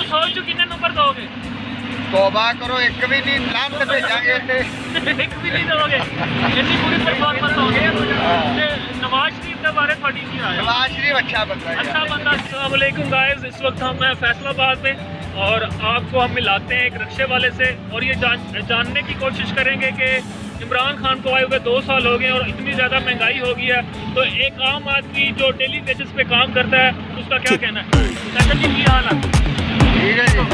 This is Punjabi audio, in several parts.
100 ਚੋਂ ਕਿੰਨੇ ਨੰਬਰ ਦੋਗੇ? ਤੋਬਾ ਕਰੋ, ਇੱਕ ਵੀ ਨਹੀਂ ਲਾਂਤ ਭੇਜਾਂਗੇ ਇੱਥੇ। ਇੱਕ ਵੀ ਨਹੀਂ ਦੋਗੇ, ਇੰਨੀ ਪੂਰੀ ਪਰਫਾਰਮੈਂਸ ਹੋ ਗਈ। ਤੇ नवाज शरीफ के बारे में की राय? नवाज शरीफ अच्छा बंदा है। अच्छा बंदा। अस्सलाम वालेकुम गाइस, इस वक्त हम हैं फैसलाबाद में और आपको हम मिलाते हैं एक रिक्शे वाले से और ये जानने की कोशिश करेंगे कि इमरान खान को आए हुए 2 साल हो गए और इतनी ज़्यादा महंगाई हो गई है, तो एक आम आदमी जो डेली बेसिस पे काम करता है उसका क्या कहना है? चाचा जी की हाल है? ठीक है जी।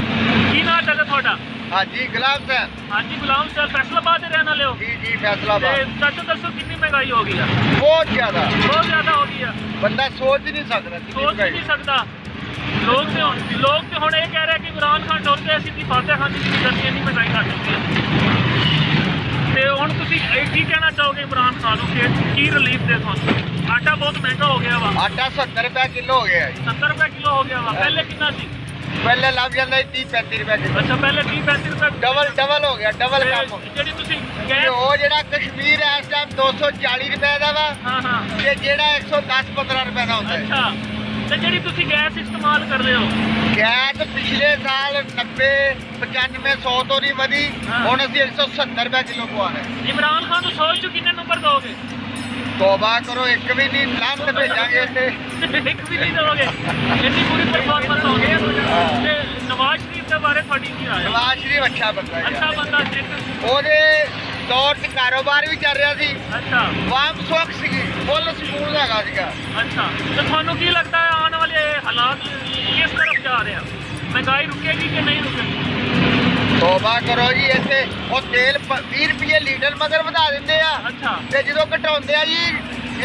की ना चाचा थोड़ा? हाँ जी गुलाम सर। हाँ जी गुलाम सर, फैसलाबाद रहने वाले हो? जी जी फैसलाबाद। चाचा दसो कितनी महंगाई हो गई है? बहुत ज्यादा हो गई है, बंदा सोच ही नहीं सकता। सोच ही नहीं सकता। लोग तो हुण ये कह रहे हैं कि इमरान खान टुर के सीधी फातह खान की जल्दी इन्नी महंगाई कर सकती है। तो हुण तुसीं की कहना चाहोगे इमरान खान को की रिलीफ दे तुहानूं? आटा बहुत महंगा हो गया वा। आटा 70 रुपए किलो हो गया। 70 रुपए किलो हो गया वा। पहले कितना सी? पहले लग जाता 30-35 रुपए किलो। अच्छा, पहले 30-35 रुपए डबल हो गया, डबल काम हो गया। ਜਿਹੜੀ ਤੁਸੀਂ ਤੇ ਗਏ ਉਹ ਜਿਹੜਾ ਕਸ਼ਮੀਰ ਹੈ ਇਸ ਟਾਈਮ 240 ਰੁਪਏ ਦਾ ਵਾ ਹਾਂ ਤੇ ਜਿਹੜਾ 110-15 ਰੁਪਏ ਦਾ ਹੁੰਦਾ ਹੈ। ਅੱਛਾ, ਤੇ ਜਿਹੜੀ ਤੁਸੀਂ ਗੈਸ ਇਸਤੇਮਾਲ ਕਰ ਰਹੇ ਹੋ? ਗੈਸ ਪਿਛਲੇ ਸਾਲ 90-95 100 ਤੋਂ ਨਹੀਂ ਵਧੀ, ਹੁਣ ਅਸੀਂ 170 ਰੁਪਏ ਕਿਲੋ ਪਵਾ ਰਹੇ। ਇਮਰਾਨ ਖਾਨ ਨੂੰ 100 ਚੋਂ ਕਿੰਨੇ ਨੰਬਰ ਦੋਗੇ? ਤੋਬਾ ਕਰੋ, ਇੱਕ ਵੀ ਨਹੀਂ ਲਾਂਤ ਭੇਜਾਂਗੇ ਇੱਥੇ। ਇੱਕ ਵੀ ਨਹੀਂ ਦੋਗੇ, ਇੰਨੀ ਪੂਰੀ ਪਰਫਾਰਮੈਂਸ ਹੋ ਗਈ। ਤੇ ਨਵਾਜ਼ ਸ਼ਰੀਫ ਦੇ ਬਾਰੇ ਤੁਹਾਡੀ ਕੀ ਰਾਏ? ਨਵਾਜ਼ ਸ਼ਰੀਫ ਅੱਛਾ ਬੰਦਾ ਹੈ। ਅੱਛਾ ਬੰਦਾ ਸੀ। ਉਹਦੇ ਦੌਰ 'ਚ ਕਾਰੋਬਾਰ ਵੀ ਚੱਲ ਰਿਹਾ ਸੀ, ਅੱਛਾ ਵਾਮ ਸੁੱਖ ਸੀਗੀ, ਫੁੱਲ ਸਕੂਨ ਹੈਗਾ ਸੀਗਾ। ਅੱਛਾ, ਤੇ ਤੁਹਾਨੂੰ ਕੀ ਲੱਗਦਾ ਹੈ ਆਉਣ ਵਾਲੇ ਹਾਲਾਤ ਕਿਸ ਤਰਫ ਜਾ ਰਹੇ ਆ? ਮਹਿੰਗਾਈ ਰੁਕੇਗੀ ਕਿ ਨਹੀਂ ਰੁਕੇਗੀ? ਤੋਬਾ ਕਰੋ ਜੀ, ਇੱਥੇ ਉਹ ਤੇਲ 20 ਰੁਪਏ ਲੀਟਰ ਮਗਰ ਵਧਾ ਦਿੰਦੇ ਆ। ਅੱਛਾ, ਤੇ ਜਦੋਂ ਘਟਾਉਂਦੇ ਆ ਜੀ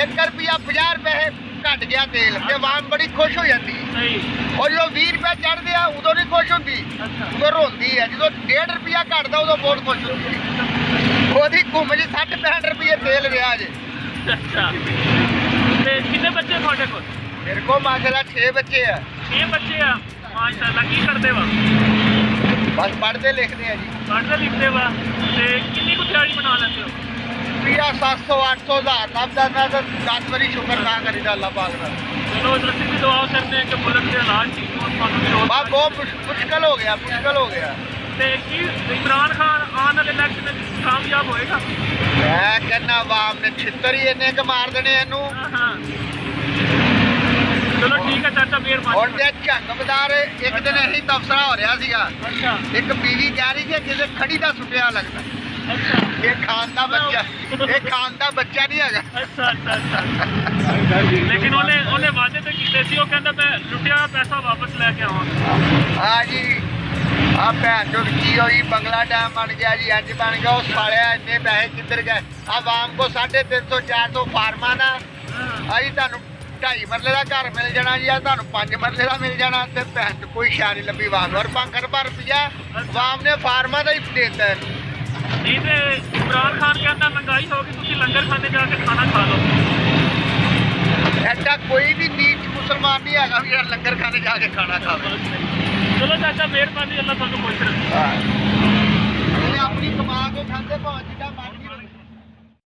1 ਰੁਪਿਆ 50 ਰੁਪਏ ਘਟ ਗਿਆ ਤੇਲ ਤੇ ਆਵਾਮ ਬੜੀ ਖੁਸ਼ ਹੋ ਜਾਂਦੀ। ਸਹੀ। ਔਰ ਜਦੋਂ 20 ਰੁਪਏ ਚੜ੍ਹਦੇ ਆ ਉਦੋਂ ਨਹੀਂ ਖੁਸ਼ ਹੁੰਦੀ, ਅੱਛਾ, ਉਦੋਂ ਰੋਂਦੀ ਹੈ। ਜਦੋਂ 1.5 ਰੁਪਿਆ ਘਟਦਾ ਉਦੋਂ ਬਹੁਤ ਖੁਸ਼ ਹੁੰਦੀ ਹੈ। ਉਹਦੀ ਘੁੰਮ ਜੀ 60-65 ਰੁਪਏ ਤੇਲ ਰਿਹਾ ਜੇ। ਅੱਛਾ, ਤੇ ਕਿੰਨੇ ਬੱਚੇ ਤੁਹਾਡੇ ਕੋਲ? ਮੇਰੇ ਕੋਲ ਮਾਸ਼ਾਅੱਲਾ 6 ਬੱਚੇ ਆ। 6 ਬੱਚੇ ਆ, ਮਾਸ਼ਾਅੱਲਾ। ਕੀ ਕਰਦੇ ਵਾ? ਬਸ ਪੜ੍ਹਦੇ ਲਿਖਦੇ ਆ ਜੀ। ਪੜ੍ਹਦੇ ਲਿਖਦੇ ਵਾ। ਤੇ ਕਿੰਨੀ ਕੁ ਦਿਹਾੜੀ ਬਣਾ ਲੈਂਦੇ ਹੋ? ਰੁਪਿਆ 700-800 ਹਜ਼ਾਰ ਲੱਭਦਾ ਨਾ ਤਾਂ 10 ਵਾਰੀ ਸ਼ੁਕਰ ਨਾ ਕਰੀਦਾ ਅੱਲਾ ਪਾਕ ਦਾ। ਚਲੋ ਅਸੀਂ ਵੀ ਦੁਆ ਕਰਦੇ ਹਾਂ ਕਿ ਮੁਲਕ ਦੇ ਹਾਲਾਤ ਠੀਕ ਹੋਣ, ਤੁਹਾਨੂੰ ਵੀ ਰੋਜ਼ ਬਸ ਬਹੁਤ ਮੁਸ਼ਕਲ ਹੋ ਗਿਆ, ਮੁਸ਼ਕਲ ਹੋ ਗਿਆ। ਤੇ ਕੀ ਇਮਰਾਨ ਖਾਨ ਆਉਣ ਵਾਲੇ ਇਲੈਕਸ਼ਨ ਵਿੱਚ ਕਾਮਯਾਬ ਹੋਏਗਾ? ਮੈਂ ਕਹਿੰਦਾ ਆਵਾਮ ਨੇ ਛਿੱਤਰ ਹੀ ਇੰਨੇ ਕੁ ਮਾਰ ਦੇਣੇ ਇਹਨੂੰ। ਹਾਂ, ਚਲੋ ਠੀਕ ਹੈ ਚਾਚਾ, ਮਿਹਰਬਾਨੀ। ਹੁਣ ਤੇ ਝੰਗਬਦਾਰ ਇੱਕ ਦਿਨ ਇਹੀ ਤਬਸਰਾ ਹੋ ਰਿਹਾ ਸੀਗਾ। ਅੱਛਾ ਇੱਕ ਬੀਵੀ ਕਹਿ ਰਹੀ ਕਿ ਕਿਸੇ ਖੜੀ ਦਾ ਸੁੱਟਿਆ ਲੱਗਦਾ। ਅੱਛਾ ਇਹ ਖਾਨ ਦਾ ਬੱਚਾ, ਇਹ ਖਾਨ ਦਾ ਬੱਚਾ ਨਹੀਂ ਹੈਗਾ। ਅੱਛਾ ਅੱਛਾ। ਲੇਕਿਨ ਉਹਨੇ ਵਾਅਦੇ ਤੇ ਕੀਤੇ ਸੀ, ਉਹ ਕਹਿੰਦਾ ਮੈਂ ਲੁੱਟਿਆ ਹੋਇਆ ਪੈਸਾ ਵਾਪਸ ਲੈ ਕੇ ਆਵਾਂਗਾ। ਹਾਂ ਜੀ, ਆ ਭੈਣ ਚੋਦ ਕੀ ਹੋਈ, ਬੰਗਲਾ ਡੈਮ ਬਣ ਗਿਆ ਜੀ, ਅੱਜ ਬਣ ਗਿਆ। ਉਹ ਸਾਲਿਆ ਇੰਨੇ ਪੈਸੇ ਕਿੱਧਰ ਗਏ? ਆਵਾਮ ਕੋ 350-400 ਫਾਰਮਾਂ ਦਾ ਅਜੀ ਤੁਹਾਨੂੰ 2.5 ਮਰਲੇ ਦਾ ਘਰ ਮਿਲ ਜਾਣਾ ਜੀ, ਆ ਤੁਹਾਨੂੰ 5 ਮਰਲੇ ਦਾ ਮਿਲ ਜਾਣਾ। ਤੇ ਭੈਣ ਚ ਕੋਈ ਸ਼ਾਇ ਨਹੀਂ ਲੱਭੀ ਵਾਮ ਔਰ ਬੰਕਰ ਭਰ ਪਿਆ ਵਾਮ ਨੇ ਫਾਰਮਾਂ ਦਾ ਹੀ ਦੇਤਾ। ਨਹੀਂ ਤੇ ਇਮਰਾਨ ਖਾਨ ਕਹਿੰਦਾ ਮਹਿੰਗਾਈ ਹੋ ਗਈ, ਤੁਸੀਂ ਲੰਗਰ ਖਾਣੇ ਜਾ ਕੇ ਖਾਣਾ ਖਾ ਲਓ। ਐਡਾ ਕੋਈ ਵੀ ਨੀਚ ਮੁਸਲਮਾਨ ਨਹੀਂ ਹੈਗਾ ਵੀ ਜਿਹੜਾ ਲੰਗਰ ਖਾਣੇ ਜਾ ਕੇ ਖਾਣਾ ਖਾਵੇ। ਚਲੋ ਚਾਚਾ, ਮਿਹਰਬਾਨੀ, ਅੱਲਾ ਤੁਹਾਨੂੰ ਖੁਸ਼ ਰੱਖੇ। ਇਹ ਆਪਣੀ ਕਮਾ ਕੇ ਖਾਂਦੇ ਭਾਵੇਂ ਜਿੱਦਾਂ